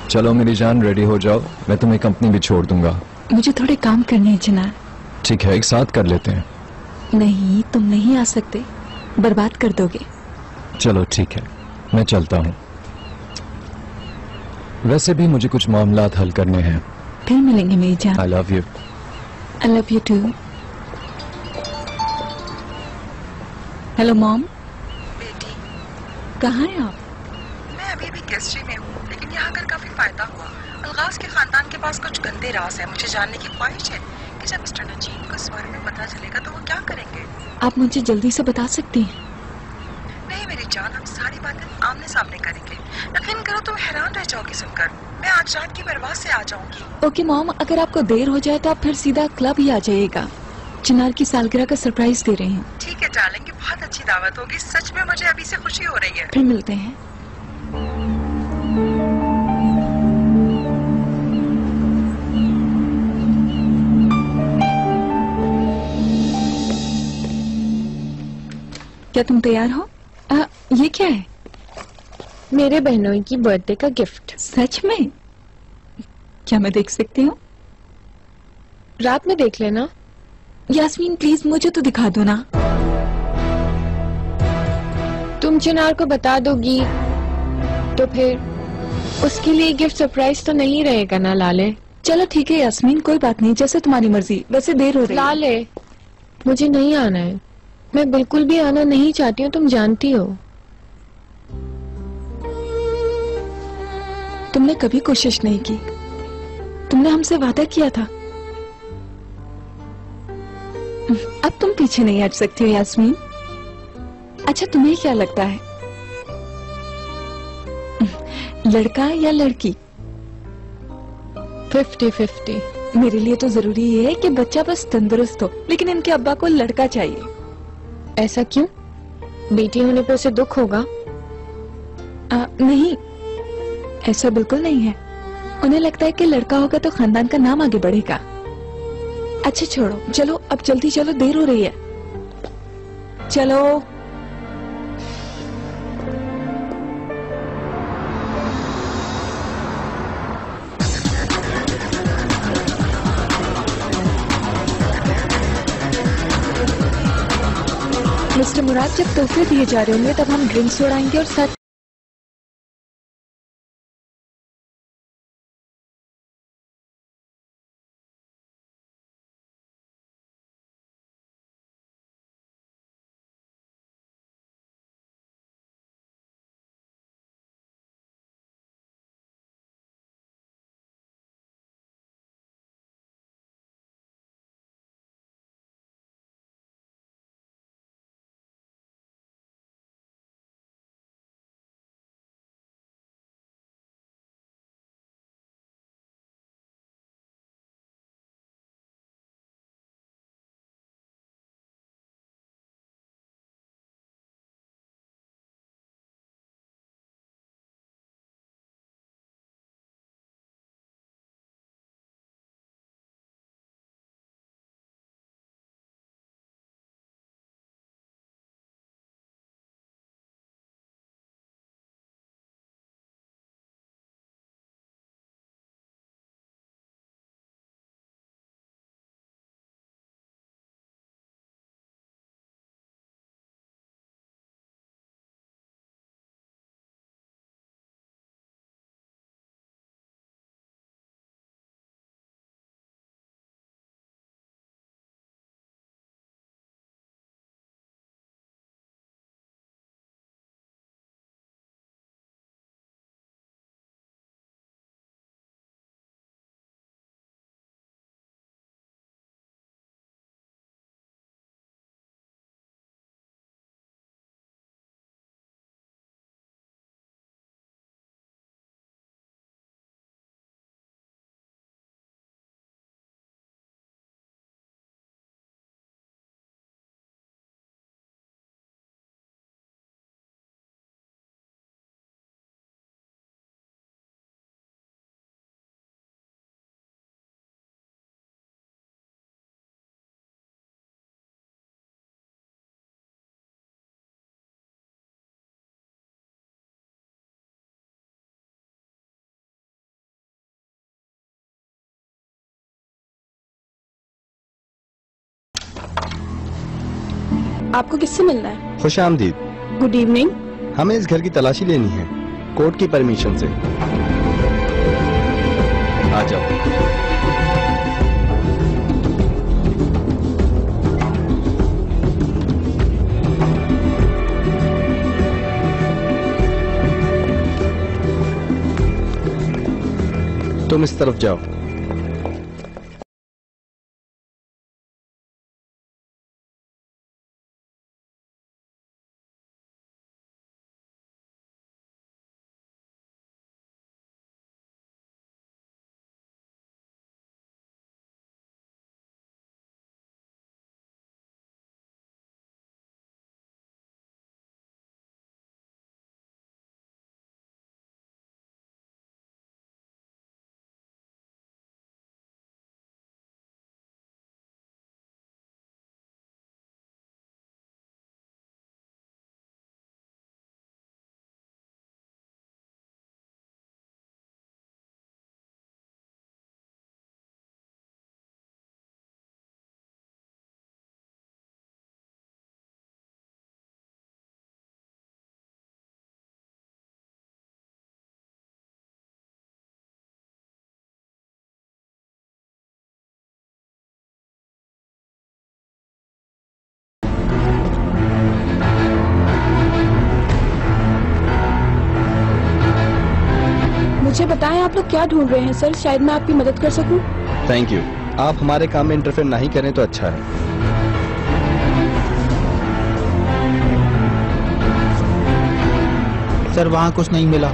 चलो मेरी जान, रेडी हो जाओ, मैं तुम्हें कंपनी भी छोड़ दूंगा। मुझे थोड़े काम करने हैं चिनार। ठीक है, एक साथ कर लेते हैं। नहीं, तुम नहीं आ सकते, बर्बाद कर दोगे। चलो ठीक है, मैं चलता हूँ। वैसे भी मुझे कुछ मामलात हल करने हैं। फिर मिलेंगे मेरी जान। I love you. I love you too. Hello mom. बेटी, कहाँ हैं आप? मैं अभी भी गेस्ट्री में हूँ, लेकिन यहाँ आकर काफी फायदा हुआ। अलगाज के खानदान के पास कुछ गंदे राज है। मुझे जानने की ख्वाहिश है कि जब मिस्टर नजीम को इस बारे में पता चलेगा तो वो क्या करेंगे। आप मुझे जल्दी से बता सकती हैं? नहीं मेरी जान, हम सारी बातें आमने सामने करेंगे। यकीन करो तुम हैरान रह जाओगी सुनकर। मैं आज रात की परवाज से आ जाऊंगी। ओके मॉम, अगर आपको देर हो जाए तो आप फिर सीधा क्लब ही आ जाइएगा। चिनार की सालगिरह का सरप्राइज दे रहे हैं। ठीक है डार्लिंग, ये बहुत अच्छी दावत होगी। सच में मुझे अभी से खुशी हो रही है। फिर मिलते हैं। क्या तुम तैयार हो? ये क्या है? मेरे बहनोई की बर्थडे का गिफ्ट। सच में? क्या मैं देख सकती हूँ? रात में देख लेना। यास्मीन प्लीज मुझे तो दिखा दो ना। तुम चिनार को बता दोगी तो फिर उसके लिए गिफ्ट सरप्राइज तो नहीं रहेगा ना लाले। चलो ठीक है यास्मीन, कोई बात नहीं, जैसे तुम्हारी मर्जी। वैसे देर हो रही है। लाले, मुझे नहीं आना है। मैं बिल्कुल भी आना नहीं चाहती हूँ, तुम जानती हो। तुमने कभी कोशिश नहीं की। तुमने हमसे वादा किया था। अब तुम पीछे नहीं हट सकती हो यास्मीन। अच्छा तुम्हें क्या लगता है, लड़का या लड़की? 50-50। मेरे लिए तो जरूरी ये है कि बच्चा बस तंदुरुस्त हो, लेकिन इनके अब्बा को लड़का चाहिए। ऐसा क्यों? बेटी होने पर उसे दुख होगा? नहीं, ऐसा बिल्कुल नहीं है। उन्हें लगता है कि लड़का होगा तो खानदान का नाम आगे बढ़ेगा। अच्छा छोड़ो, चलो अब जल्दी चलो, देर हो रही है। चलो। मिस्टर मुराद, जब तोहफे दिए जा रहे होंगे तब हम ड्रिंक्स उड़ाएंगे और साथ आपको किससे मिलना है? खुश आमदीद। Good evening. हमें इस घर की तलाशी लेनी है, कोर्ट की परमिशन से। आ जाओ। तुम इस तरफ जाओ। मुझे बताएं आप लोग क्या ढूंढ रहे हैं सर, शायद मैं आपकी मदद कर सकूं। Thank you. आप हमारे काम में इंटरफेयर नहीं करें तो अच्छा है। सर वहाँ कुछ नहीं मिला।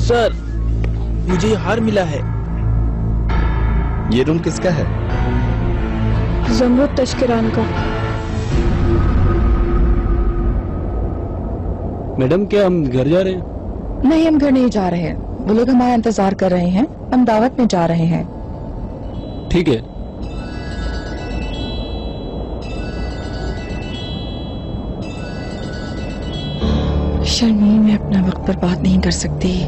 सर मुझे ये हार मिला है। ये रूम किसका है? जमरुद तश्किरान का। मैडम क्या हम घर जा रहे हैं? नहीं, हम घर नहीं जा रहे हैं। वो लोग हमारा इंतजार कर रहे हैं, हम दावत में जा रहे हैं। ठीक है। शर्मीन, मैं अपना वक्त बर्बाद नहीं कर सकती।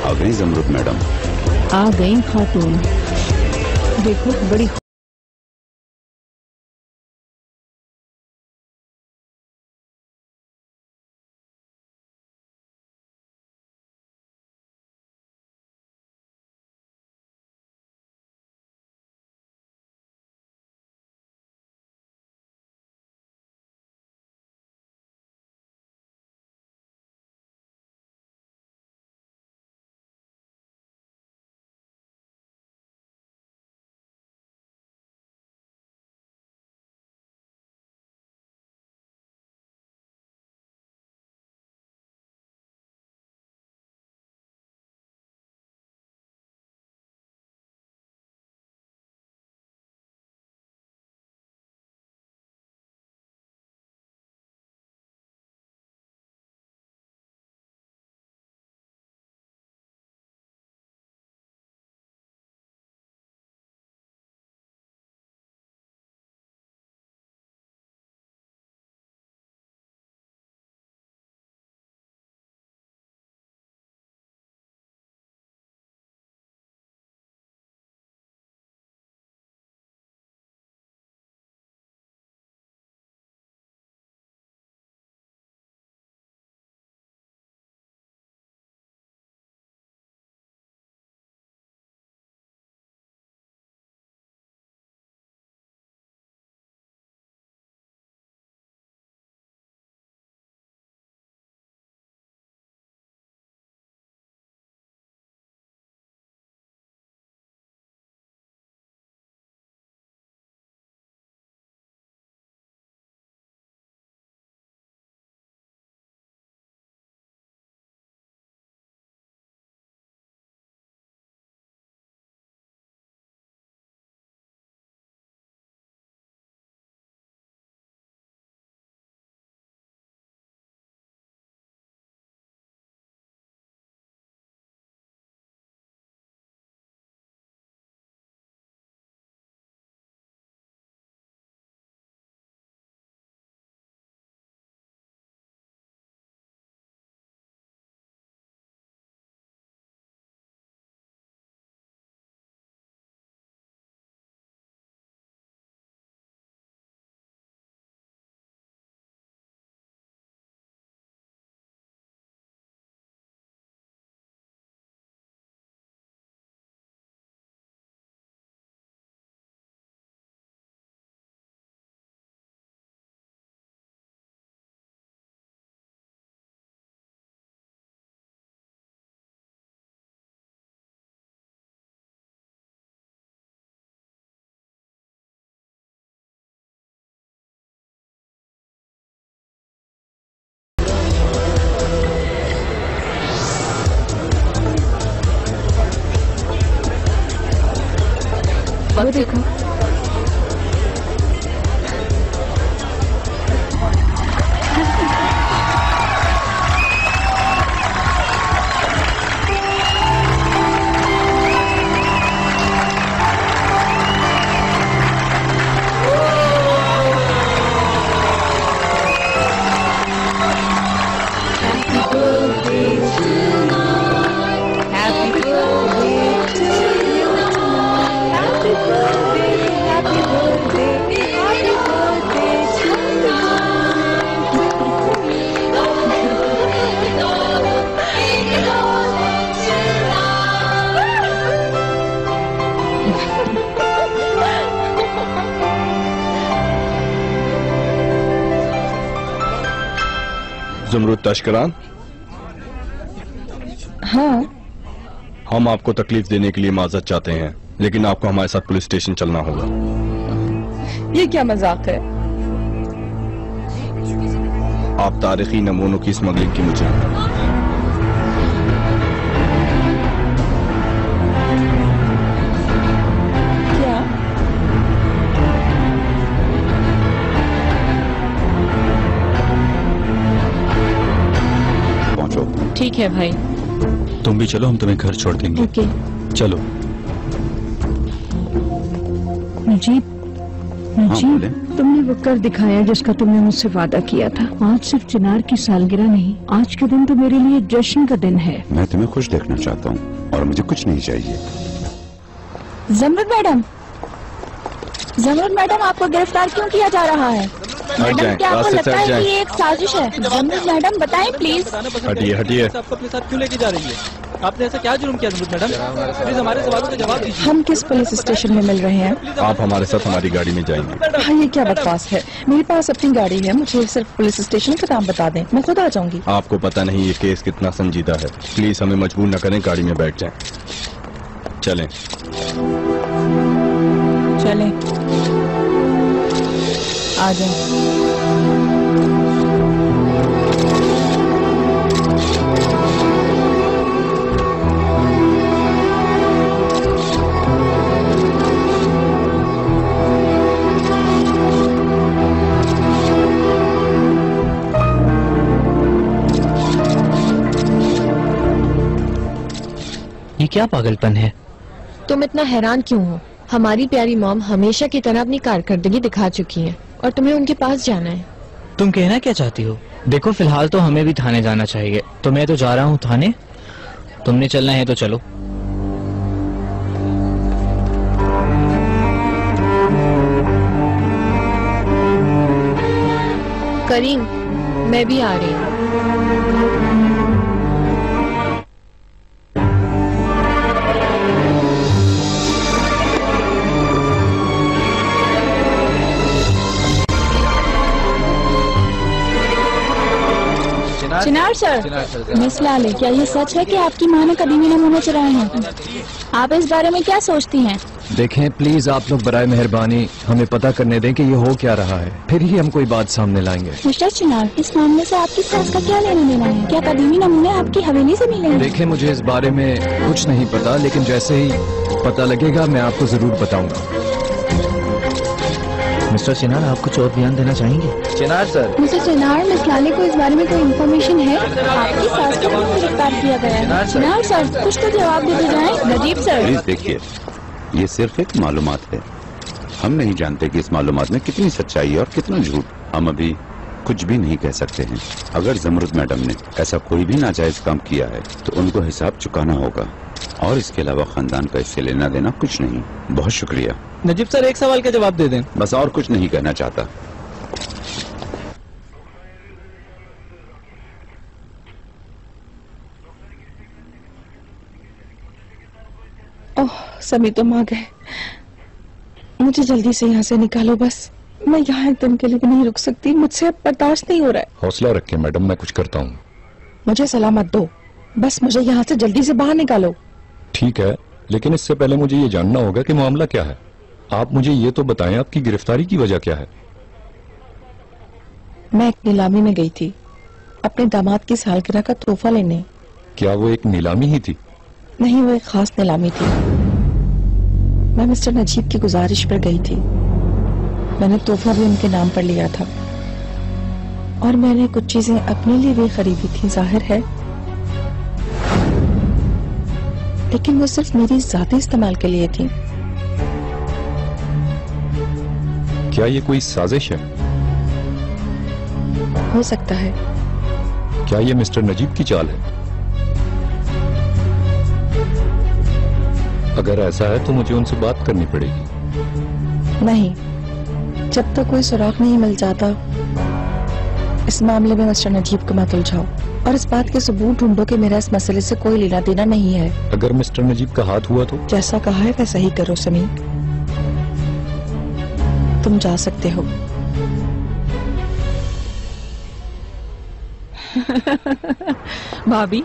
आ गई जमरुद मैडम। आ गई खातून। देखो बड़ी देखो। ज़मरुद तशकरान, हाँ, हम आपको तकलीफ देने के लिए माजरत चाहते हैं, लेकिन आपको हमारे साथ पुलिस स्टेशन चलना होगा। ये क्या मजाक है? आप तारीखी नमूनों की स्मगलिंग की मुजरिम हैं। क्या? पहुंचो। ठीक है भाई। तुम भी चलो, हम तुम्हें घर छोड़ देंगे। ओके। चलो। नजीब, हाँ, नजीब, बोले। तुमने वो कर दिखाया जिसका तुमने मुझसे वादा किया था। आज सिर्फ चिनार की सालगिरह नहीं, आज के दिन तो मेरे लिए जश्न का दिन है। मैं तुम्हें खुश देखना चाहता हूँ और मुझे कुछ नहीं चाहिए। ज़मरुद मैडम, ज़मरुद मैडम, आपको गिरफ्तार क्यों किया जा रहा है? मैडम, जाएं, क्या आपको रास्ते से लगता हट है जाएं। कि ये एक साजिश है? ज़मरुद मैडम, बताएं प्लीज। हटिए, हटिए। आपको अपने साथ क्यों लेके जा रही है? आपने ऐसा क्या जुर्म किया ज़मरुद मैडम? प्लीज हमारे सवालों का जवाब दीजिए। हम किस पुलिस स्टेशन में मिल रहे हैं? आप हमारे साथ हमारी गाड़ी में जाएंगे। हाँ, ये क्या बकवास है? मेरे पास अपनी गाड़ी है, मुझे सिर्फ पुलिस स्टेशन का नाम बता दें, मैं खुद आ जाऊंगी। आपको पता नहीं ये केस कितना संजीदा है। प्लीज हमें मजबूर न करें, गाड़ी में बैठ जाएं। चलें। चलें, आ जाएं। ये क्या पागलपन है? तुम इतना हैरान क्यों हो? हमारी प्यारी मॉम हमेशा की तरह अपनी कारकर्दगी दिखा चुकी है और तुम्हें उनके पास जाना है। तुम कहना क्या चाहती हो? देखो, फिलहाल तो हमें भी थाने जाना चाहिए, तो मैं तो जा रहा हूँ थाने। तुमने चलना है तो चलो। करीम, मैं भी आ रही हूँ। चिनार सर, मसला ले, क्या ये सच है कि आपकी माँ ने कदीमी नमूने चुराए हैं? आप इस बारे में क्या सोचती हैं? देखें प्लीज, आप लोग बराए मेहरबानी हमें पता करने दें कि ये हो क्या रहा है, फिर ही हम कोई बात सामने लाएंगे। मिस्टर चिनार, इस मामले से आपकी सास का क्या लेना देना है? क्या कदीमी नमूने आपकी हवेली से मिले हैं? देखें, मुझे इस बारे में कुछ नहीं पता, लेकिन जैसे ही पता लगेगा मैं आपको जरूर बताऊंगा। मिस्टर चिनार, आप कुछ और बयान देना चाहेंगे? चिनार सर। मिस्टर चिनार, मिस लाली को इस बारे में कोई इन्फॉर्मेशन है? आपकी सास को गिरफ्तार किया गया है। चिनार सर, कुछ तो जवाब दे जाए। नजीब सर, प्लीज देखिए, ये सिर्फ एक मालूमात है। हम नहीं जानते कि इस मालूमात में कितनी सच्चाई है और कितना झूठ। हम अभी कुछ भी नहीं कह सकते हैं। अगर ज़मरुद मैडम ने ऐसा कोई भी नाजायज काम किया है तो उनको हिसाब चुकाना होगा, और इसके अलावा खानदान का इससे लेना देना कुछ नहीं। बहुत शुक्रिया। नजीब सर, एक सवाल का जवाब दे दें। बस, और कुछ नहीं कहना चाहता। ओह, सभी तुम आ गए। मुझे जल्दी से यहाँ से निकालो बस। मैं यहाँ एक दिन के लिए भी नहीं रुक सकती, मुझसे अब बर्दाश्त नहीं हो रहा है। हौसला रखें मैडम, मैं कुछ करता हूँ। मुझे सलामत दो, बस मुझे यहाँ से जल्दी से बाहर निकालो। ठीक है, लेकिन इससे पहले मुझे ये जानना होगा कि मामला क्या है। आप मुझे ये तो बताएं, आपकी गिरफ्तारी की वजह क्या है? मैं एक नीलामी में गई थी अपने दामाद की सालगिरह का तोहफा लेने। क्या वो एक नीलामी ही थी? नहीं, वो एक खास नीलामी थी। मैं मिस्टर नजीब की गुजारिश पर गई थी। मैंने तोहफा भी उनके नाम पर लिया था और मैंने कुछ चीजें अपने लिए भी खरीदी थी, जाहिर है, लेकिन वो सिर्फ मेरी जाती इस्तेमाल के लिए थी। क्या ये कोई साजिश है? हो सकता है। क्या ये मिस्टर नजीब की चाल है? अगर ऐसा है तो मुझे उनसे बात करनी पड़ेगी। नहीं, जब तक कोई सुराग नहीं मिल जाता इस मामले में मिस्टर नजीब को मत उलझाओ और इस बात के सबूत ढूंढो कि मेरा इस मसले से कोई लेना देना नहीं है। अगर मिस्टर नजीब का हाथ हुआ तो? जैसा कहा है वैसा ही करो समीर, तुम जा सकते हो। भाभी,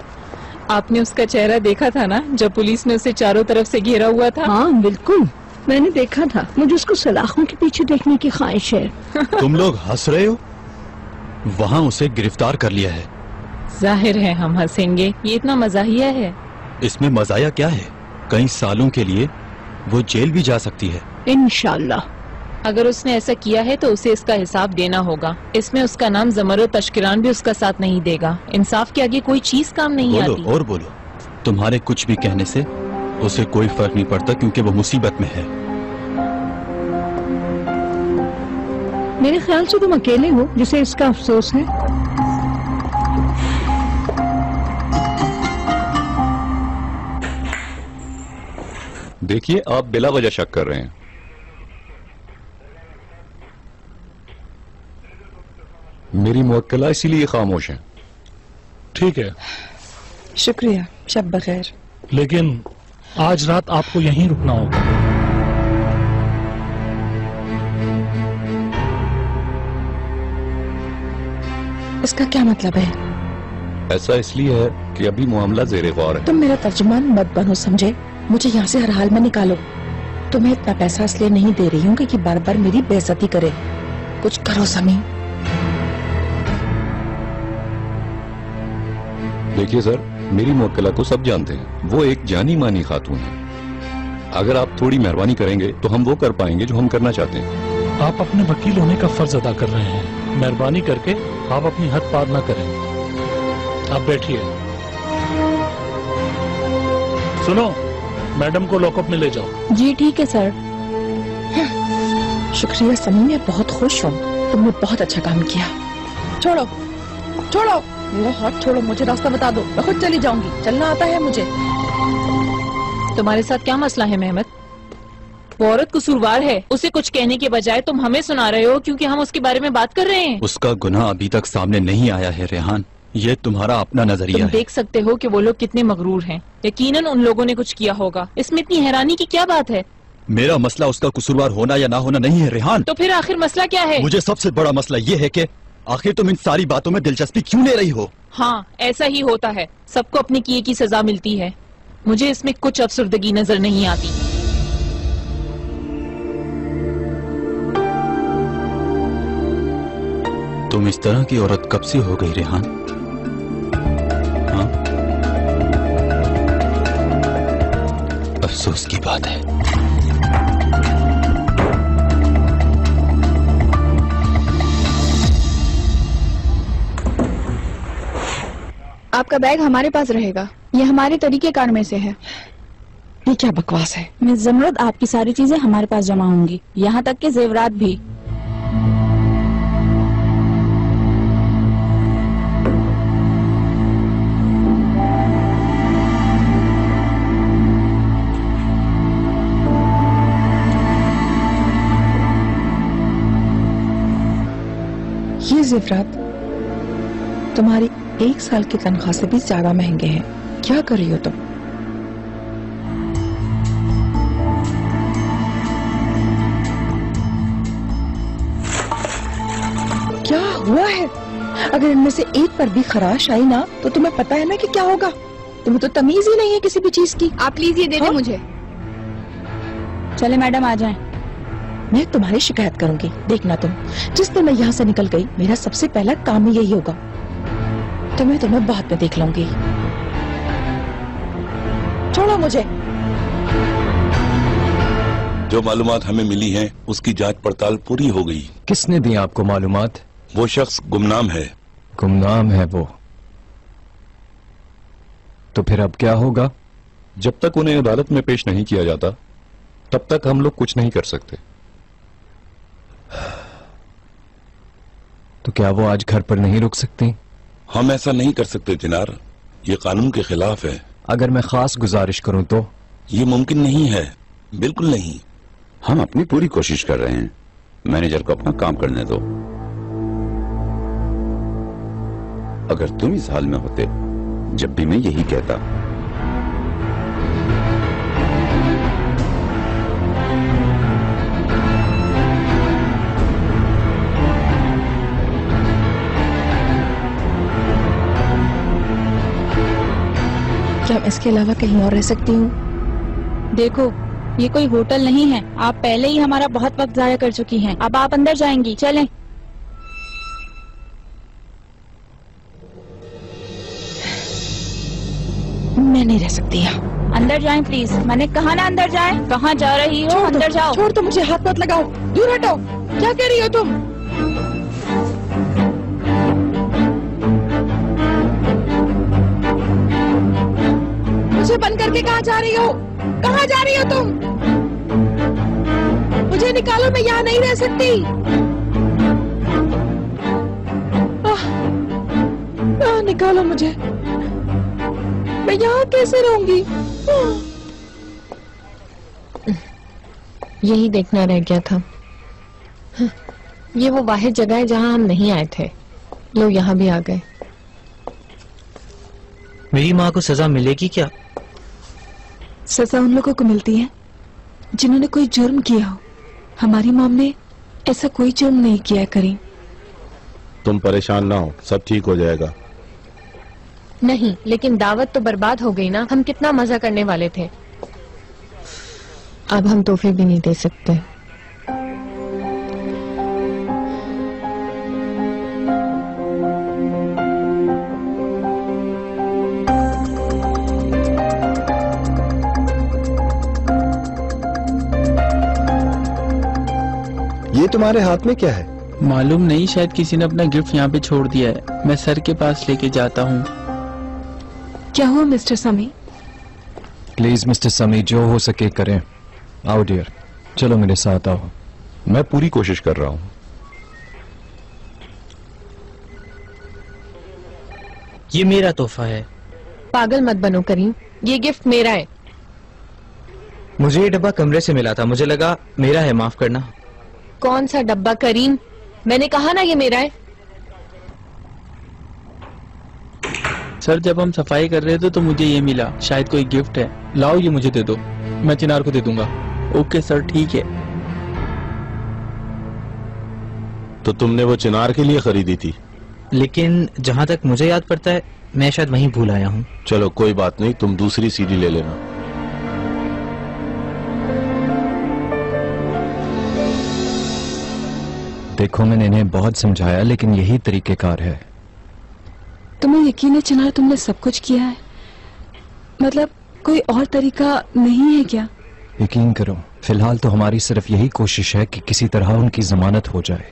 आपने उसका चेहरा देखा था ना जब पुलिस ने उसे चारों तरफ से घेरा हुआ था? हाँ बिल्कुल, मैंने देखा था। मुझे उसको सलाखों के पीछे देखने की ख्वाहिश है। तुम लोग हंस रहे हो? वहाँ उसे गिरफ्तार कर लिया है। जाहिर है हम हंसेंगे, ये इतना मजाहिया है। इसमें मजाया क्या है? कई सालों के लिए वो जेल भी जा सकती है। इंशाल्लाह। अगर उसने ऐसा किया है तो उसे इसका हिसाब देना होगा। इसमें उसका नाम ज़मरुद तश्किरान भी उसका साथ नहीं देगा। इंसाफ के आगे कोई चीज काम नहीं आती। बोलो और बोलो, तुम्हारे कुछ भी कहने से उसे कोई फर्क नहीं पड़ता क्योंकि वो मुसीबत में है। मेरे ख्याल से तुम अकेले हो जिसे इसका अफसोस है। देखिए, आप बिला वजह शक कर रहे हैं। मेरी मुवक्किला इसीलिए खामोश है। ठीक है, शुक्रिया, शब बखैर। लेकिन आज रात आपको यहीं रुकना होगा। इसका क्या मतलब है? ऐसा इसलिए है कि अभी मामला ज़ेरे गौर है। तुम मेरा तर्जुमान मत बनो, समझे? मुझे यहाँ से हर हाल में निकालो। तुम्हें इतना पैसा इसलिए नहीं दे रही हूँ कि बार बार मेरी बेइज्जती करे। कुछ करो समी। देखिए सर, मेरी मुवक्किला को सब जानते हैं। वो एक जानी मानी खातून है। अगर आप थोड़ी मेहरबानी करेंगे तो हम वो कर पाएंगे जो हम करना चाहते हैं। आप अपने वकील होने का फर्ज अदा कर रहे हैं। मेहरबानी करके आप अपनी हद पार न करें। आप बैठिए। सुनो, मैडम को लॉकअप में ले जाओ। जी ठीक है सर। शुक्रिया समी, मैं बहुत खुश हूँ। तुमने बहुत अच्छा काम किया। छोड़ो छोड़ो मेरा हाथ, छोड़ो मुझे, रास्ता बता दो, मैं खुद चली जाऊंगी। चलना आता है मुझे। तुम्हारे साथ क्या मसला है मेहमद? वो औरत कसूरवार है, उसे कुछ कहने के बजाय तुम हमें सुना रहे हो क्योंकि हम उसके बारे में बात कर रहे हैं। उसका गुनाह अभी तक सामने नहीं आया है रेहान, ये तुम्हारा अपना नजरिया तुम है। देख सकते हो कि वो लोग कितने मगरूर हैं। यकीनन उन लोगों ने कुछ किया होगा। इसमें इतनी हैरानी की क्या बात है? मेरा मसला उसका कसूरवार होना या ना होना नहीं है रेहान। तो फिर आखिर मसला क्या है? मुझे सबसे बड़ा मसला ये है कि आखिर तुम इन सारी बातों में दिलचस्पी क्यों ले रही हो? हाँ, ऐसा ही होता है। सबको अपने किए की सजा मिलती है। मुझे इसमें कुछ अफसरदगी नजर नहीं आती। तुम इस तरह की औरत कब से हो गई रेहान? हाँ? अफसोस की बात है। आपका बैग हमारे पास रहेगा, ये हमारे तरीकेकार में से है। ये क्या बकवास है? मिस ज़मरुद, आपकी सारी चीजें हमारे पास जमा होंगी, यहाँ तक के जेवरात भी। ये जेवरात तुम्हारी 1 साल की तनख्वाह से भी ज्यादा महंगे हैं। क्या कर रही हो तुम? क्या हुआ है? अगर इनमें से एक पर भी खराश आई ना तो तुम्हें पता है ना कि क्या होगा। तुम्हें तो तमीज ही नहीं है किसी भी चीज की। आप प्लीज ये दे दें मुझे। चले मैडम, आ जाएं। मैं तुम्हारी शिकायत करूंगी, देखना तुम। जिस दिन मैं यहाँ से निकल गई, मेरा सबसे पहला काम ही यही होगा। तो मैं तुम्हें बाद में देख लूंगी। छोड़ो मुझे। जो मालूमात हमें मिली हैं उसकी जांच पड़ताल पूरी हो गई। किसने दी आपको मालूमात? वो शख्स गुमनाम है। गुमनाम है वो? तो फिर अब क्या होगा? जब तक उन्हें अदालत में पेश नहीं किया जाता तब तक हम लोग कुछ नहीं कर सकते। तो क्या वो आज घर पर नहीं रुक सकती? हम ऐसा नहीं कर सकते चिनार, ये कानून के खिलाफ है। अगर मैं खास गुजारिश करूं तो? ये मुमकिन नहीं है, बिल्कुल नहीं। हम अपनी पूरी कोशिश कर रहे हैं, मैनेजर को अपना काम करने दो। अगर तुम इस हाल में होते जब भी मैं यही कहता। क्या मैं इसके अलावा कहीं और रह सकती हूँ? देखो, ये कोई होटल नहीं है। आप पहले ही हमारा बहुत वक्त जाया कर चुकी हैं। अब आप अंदर जाएंगी, चलें। मैं नहीं रह सकती यहाँ। अंदर जाएं प्लीज। मैंने कहा ना अंदर जाएं। कहाँ जा रही हो? अंदर जाओ। छोड़ दो मुझे, हाथ मत लगाओ, दूर हटो। क्या कह रही हो तुम? मुझे बंद करके कहाँ जा रही हो? कहाँ जा रही हो तुम? मुझे निकालो, मैं यहाँ नहीं रह सकती। निकालो मुझे, मैं यहाँ कैसे रहूंगी? यही देखना रह गया था। ये वो वाहिद जगह है जहाँ हम नहीं आए थे। लोग यहाँ भी आ गए। मेरी माँ को सजा मिलेगी क्या? सजा उन लोगों को मिलती है जिन्होंने कोई जुर्म किया हो। हमारी मॉम ने ऐसा कोई जुर्म नहीं किया करीम। तुम परेशान ना हो, सब ठीक हो जाएगा। नहीं, लेकिन दावत तो बर्बाद हो गई ना। हम कितना मजा करने वाले थे। अब हम तोहफे भी नहीं दे सकते। ये तुम्हारे हाथ में क्या है? मालूम नहीं, शायद किसी ने अपना गिफ्ट यहाँ पे छोड़ दिया है। मैं सर के पास लेके जाता हूँ। क्या हुआ मिस्टर समी? प्लीज मिस्टर समी, जो हो सके करें। आओ डियर, चलो मेरे साथ आओ। मैं पूरी कोशिश कर रहा हूं। ये मेरा तोहफा है। पागल मत बनो करीम, ये गिफ्ट मेरा है। मुझे ये डब्बा कमरे से मिला था, मुझे लगा मेरा है, माफ करना। कौन सा डब्बा करीम? मैंने कहा ना ये मेरा है। सर, जब हम सफाई कर रहे थे तो मुझे ये मिला, शायद कोई गिफ्ट है। लाओ, ये मुझे दे दो, मैं चिनार को दे दूंगा। ओके सर, ठीक है। तो तुमने वो चिनार के लिए खरीदी थी? लेकिन जहाँ तक मुझे याद पड़ता है मैं शायद वहीं भूल आया हूँ। चलो कोई बात नहीं, तुम दूसरी सीडी ले लेना। देखो, मैंने इन्हें बहुत समझाया लेकिन यही तरीकेकार है। तुम्हें यकीन है चिनार, तुमने सब कुछ किया है? मतलब कोई और तरीका नहीं है क्या? यकीन करो, फिलहाल तो हमारी सिर्फ यही कोशिश है कि किसी तरह उनकी जमानत हो जाए।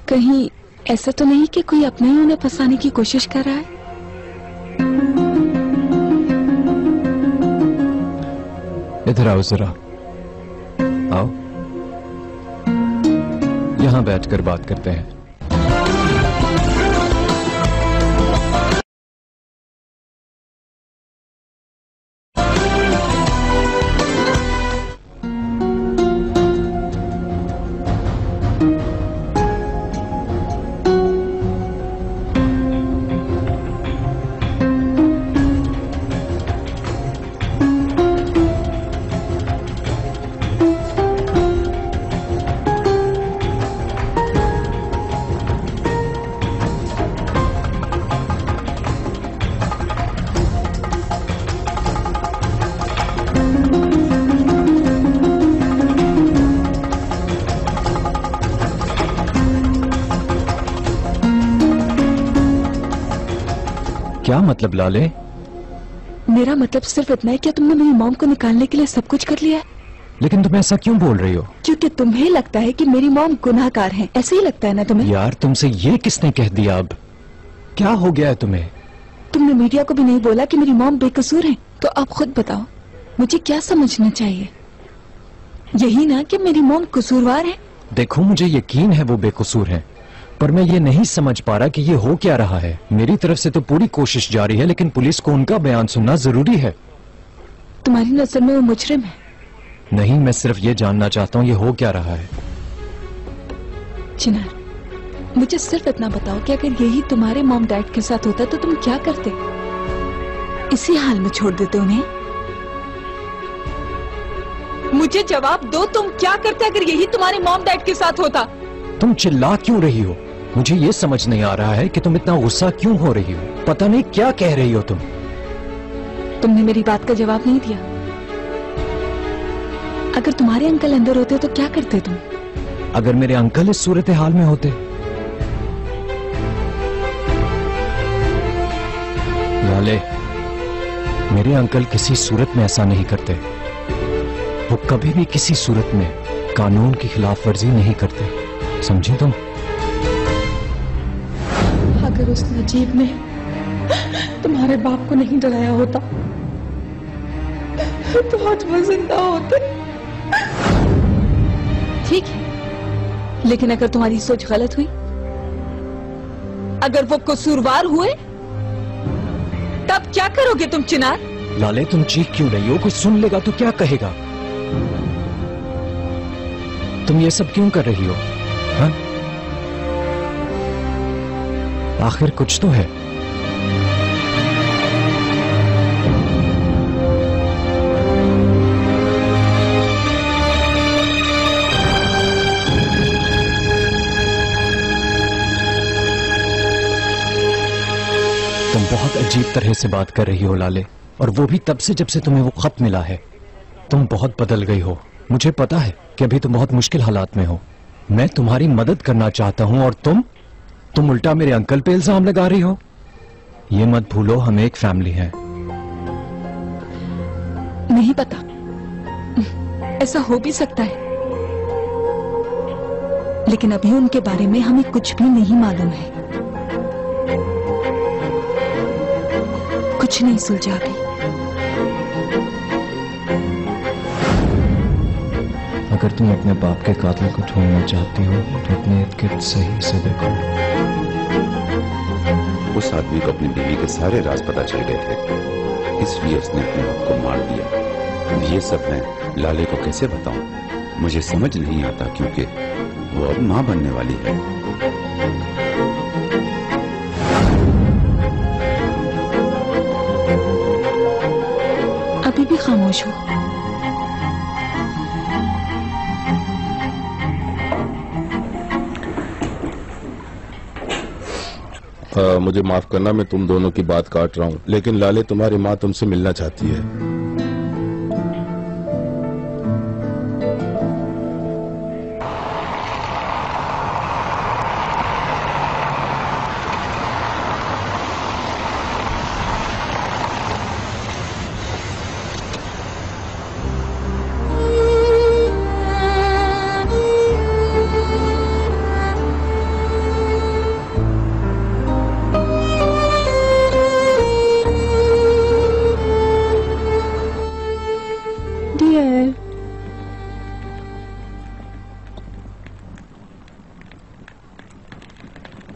कहीं ऐसा तो नहीं कि कोई अपने ही उन्हें फंसाने की कोशिश कर रहा है? इधर आओ जरा, आओ, यहां बैठकर बात करते हैं। क्या मतलब लाले? मेरा मतलब सिर्फ इतना है कि तुमने मेरी मॉम को निकालने के लिए सब कुछ कर लिया है। लेकिन तुम ऐसा क्यों बोल रही हो? क्योंकि तुम्हें लगता है कि मेरी मॉम गुनाहगार है, ऐसे ही लगता है ना तुम्हें? यार तुमसे ये किसने कह दिया? अब क्या हो गया है तुम्हें? तुमने मीडिया को भी नहीं बोला कि मेरी मॉम बेकसूर है, तो अब खुद बताओ मुझे क्या समझना चाहिए? यही ना कि मेरी मॉम कसूरवार है? देखो मुझे यकीन है वो बेकसूर है, पर मैं ये नहीं समझ पा रहा कि ये हो क्या रहा है। मेरी तरफ से तो पूरी कोशिश जारी है, लेकिन पुलिस को उनका बयान सुनना जरूरी है। तुम्हारी नजर में वो मुजरिम है? नहीं, मैं सिर्फ ये जानना चाहता हूँ ये हो क्या रहा है। चिनार, मुझे सिर्फ इतना बताओ कि अगर यही तुम्हारे मॉम डैड के साथ होता तो तुम क्या करते? इसी हाल में छोड़ देते उन्हें? मुझे जवाब दो, तुम क्या करते अगर यही तुम्हारे मॉम डैड के साथ होता? तुम चिल्ला क्यों रही हो? मुझे ये समझ नहीं आ रहा है कि तुम इतना गुस्सा क्यों हो रही हो। पता नहीं क्या कह रही हो तुम। तुमने मेरी बात का जवाब नहीं दिया। अगर तुम्हारे अंकल अंदर होते तो क्या करते तुम? अगर मेरे अंकल इस सूरत हाल में होते? लाले, मेरे अंकल किसी सूरत में ऐसा नहीं करते। वो कभी भी किसी सूरत में कानून की खिलाफ वर्जी नहीं करते, समझी तुम? अगर उस नजीब ने तुम्हारे बाप को नहीं डराया होता तो आज वो जिंदा होते। ठीक है, लेकिन अगर तुम्हारी सोच गलत हुई, अगर वो कसूरवार हुए, तब क्या करोगे तुम चिनार? लाले तुम चीख क्यों रही हो? कोई सुन लेगा तो क्या कहेगा? तुम ये सब क्यों कर रही हो? हाँ? आखिर कुछ तो है। तुम बहुत अजीब तरह से बात कर रही हो लाले, और वो भी तब से जब से तुम्हें वो खत मिला है। तुम बहुत बदल गई हो। मुझे पता है कि अभी तुम बहुत मुश्किल हालात में हो। मैं तुम्हारी मदद करना चाहता हूं और तुम उल्टा मेरे अंकल पे इल्जाम लगा रही हो। ये मत भूलो हम एक फैमिली हैं। नहीं पता, ऐसा हो भी सकता है, लेकिन अभी उनके बारे में हमें कुछ भी नहीं मालूम है। कुछ नहीं सुलझा भी। अगर तुम अपने बाप के कातिल को ढूंढना चाहती हो तो अपने इर्द गिर्द सही से देखो। उस आदमी को अपनी बीवी के सारे राज पता चल गए थे, इसलिए उसने अपने बाप को मार दिया। ये सब मैं लाले को कैसे बताऊं? मुझे समझ नहीं आता, क्योंकि वो अब मां बनने वाली है। अभी भी खामोश हो? मुझे माफ करना, मैं तुम दोनों की बात काट रहा हूँ, लेकिन लाले तुम्हारी माँ तुमसे मिलना चाहती है।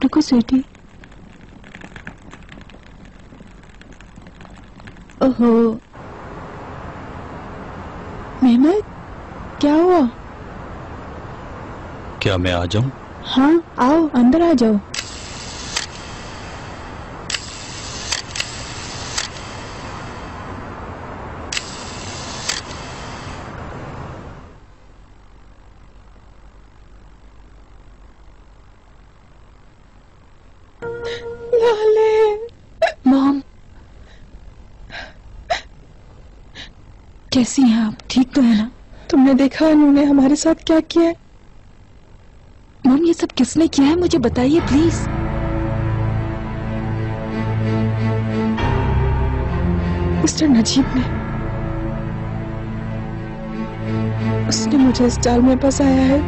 रुको स्वीटी। ओहो मेहमद, क्या हुआ? क्या मैं आ जाऊं? हाँ आओ, अंदर आ जाओ। मॉम, कैसी हैं आप? ठीक तो है ना? तुमने देखा इन्होंने हमारे साथ क्या किया है? मॉम, ये सब किसने किया है मुझे बताइए प्लीज। मिस्टर नजीब ने। उसने मुझे इस जाल में फंसाया है।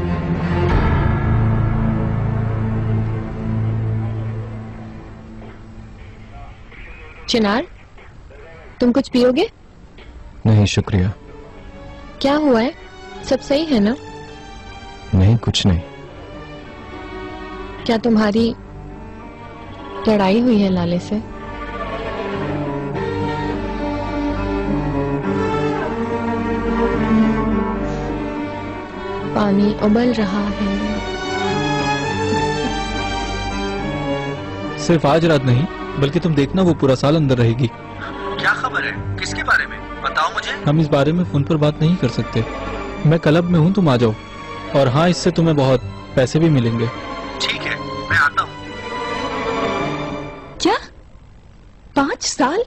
चिनार, तुम कुछ पियोगे? नहीं शुक्रिया। क्या हुआ है? सब सही है ना? नहीं कुछ नहीं। क्या तुम्हारी लड़ाई हुई है लाले से? पानी उबल रहा है। सिर्फ आज रात नहीं, बल्कि तुम देखना वो पूरा साल अंदर रहेगी। क्या खबर है? किसके बारे में? बताओ मुझे। हम इस बारे में फोन पर बात नहीं कर सकते। मैं क्लब में हूँ, तुम आ जाओ। और हाँ, इससे तुम्हें बहुत पैसे भी मिलेंगे। ठीक है, मैं आता हूँ। क्या 5 साल?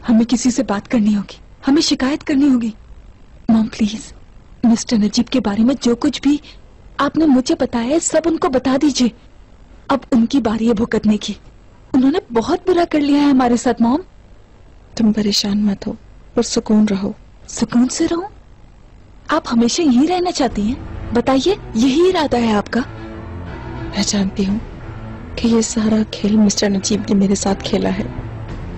हमें किसी से बात करनी होगी, हमें शिकायत करनी होगी। मॉम प्लीज, मिस्टर नजीब के बारे में जो कुछ भी आपने मुझे बताया है सब उनको बता दीजिए। अब उनकी बारी है भुगतने की। उन्होंने बहुत बुरा कर लिया है हमारे साथ। मॉम तुम परेशान मत हो और सुकून रहो। सुकून से रहो? आप हमेशा यहीं रहना चाहती हैं? बताइए, यही इरादा है आपका? मैं जानती हूँ कि ये सारा खेल मिस्टर नजीब ने मेरे साथ खेला है,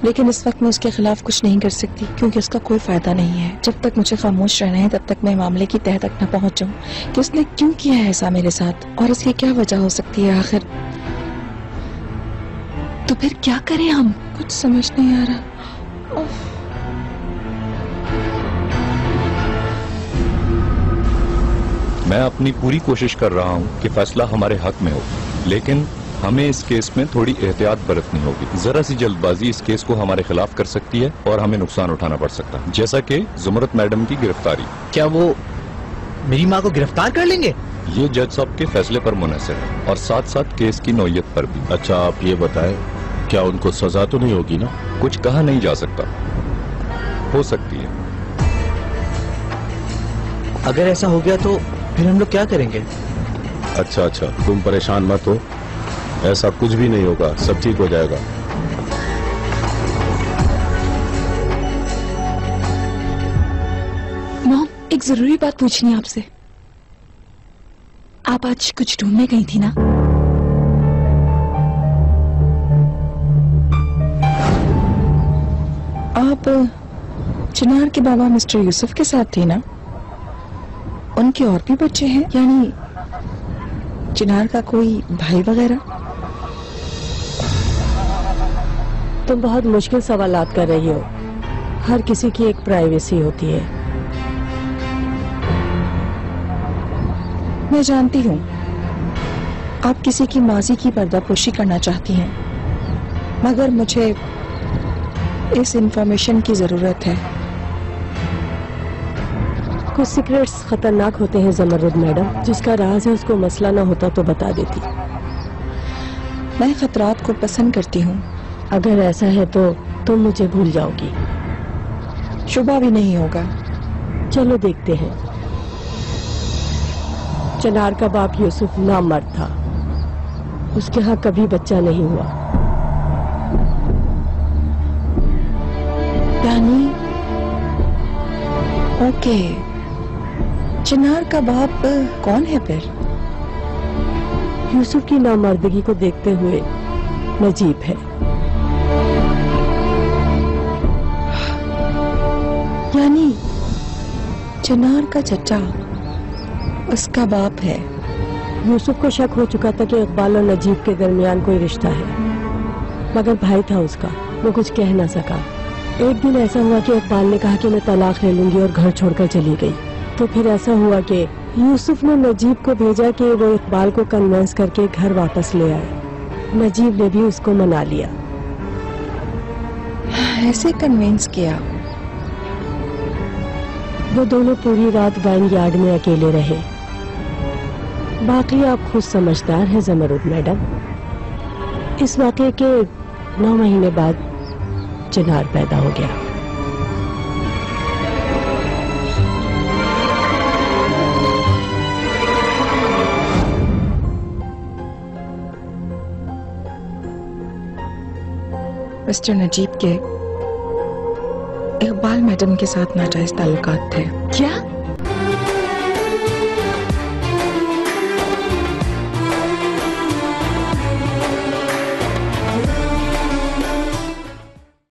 लेकिन इस वक्त मैं उसके खिलाफ कुछ नहीं कर सकती क्योंकि उसका कोई फायदा नहीं है। जब तक मुझे खामोश रहना है तब तक मैं मामले की तह तक न पहुंच जाऊं कि उसने क्यों किया है ऐसा मेरे साथ और इसकी क्या वजह हो सकती है आखिर। तो फिर क्या करें हम? कुछ समझ नहीं आ रहा। मैं अपनी पूरी कोशिश कर रहा हूँ कि फैसला हमारे हक में हो, लेकिन हमें इस केस में थोड़ी एहतियात बरतनी होगी। जरा सी जल्दबाजी इस केस को हमारे खिलाफ कर सकती है और हमें नुकसान उठाना पड़ सकता है, जैसा कि जुमरत मैडम की गिरफ्तारी। क्या वो मेरी माँ को गिरफ्तार कर लेंगे? ये जज साहब के फैसले पर मुनहसर है और साथ साथ केस की नौयत पर भी। अच्छा, आप ये बताएं, क्या उनको सजा तो नहीं होगी ना? कुछ कहा नहीं जा सकता, हो सकती है। अगर ऐसा हो गया तो फिर हम लोग क्या करेंगे? अच्छा, तुम परेशान मत हो, ऐसा कुछ भी नहीं होगा, सब ठीक हो जाएगा। मॉम, एक जरूरी बात पूछनी है आपसे। आप आज कुछ ढूंढने गई थी ना? आप चिनार के बाबा मिस्टर यूसुफ के साथ थी ना? उनके और भी बच्चे हैं, यानी चिनार का कोई भाई वगैरह? तुम बहुत मुश्किल सवालात कर रही हो। हर किसी की एक प्राइवेसी होती है। मैं जानती हूँ आप किसी की माजी की पर्दापोशी करना चाहती हैं, मगर मुझे इस इंफॉर्मेशन की जरूरत है। कुछ सीक्रेट्स खतरनाक होते हैं ज़मरुद मैडम। जिसका राज है उसको मसला ना होता तो बता देती। मैं खतरात को पसंद करती हूँ। अगर ऐसा है तो तुम मुझे भूल जाओगी। शुबा भी नहीं होगा। चलो देखते हैं। चिनार का बाप यूसुफ नामर्द था, उसके यहाँ कभी बच्चा नहीं हुआ। यानी ओके, चिनार का बाप कौन है फिर? यूसुफ की नामर्दगी को देखते हुए नजीब है। यानी चिनार का चचा उसका बाप है। यूसुफ को शक हो चुका था कि इकबाल और नजीब के दरमियान कोई रिश्ता है, मगर भाई था उसका, वो कुछ कह ना सका। एक दिन ऐसा हुआ कि इकबाल ने कहा कि मैं तलाक ले लूंगी और घर छोड़कर चली गई। तो फिर ऐसा हुआ कि यूसुफ ने नजीब को भेजा कि वो इकबाल को कन्विंस करके घर वापस ले आए। नजीब ने भी उसको मना लिया। ऐसे कन्विंस किया? वो दोनों पूरी रात वाइन यार्ड में अकेले रहे। बाकी आप खुद समझदार हैं ज़मरुद मैडम। इस वाक़े के 9 महीने बाद चिनार पैदा हो गया। मिस्टर नजीब के इकबाल मैडम के साथ नाजायज ताल्लुकात थे। क्या?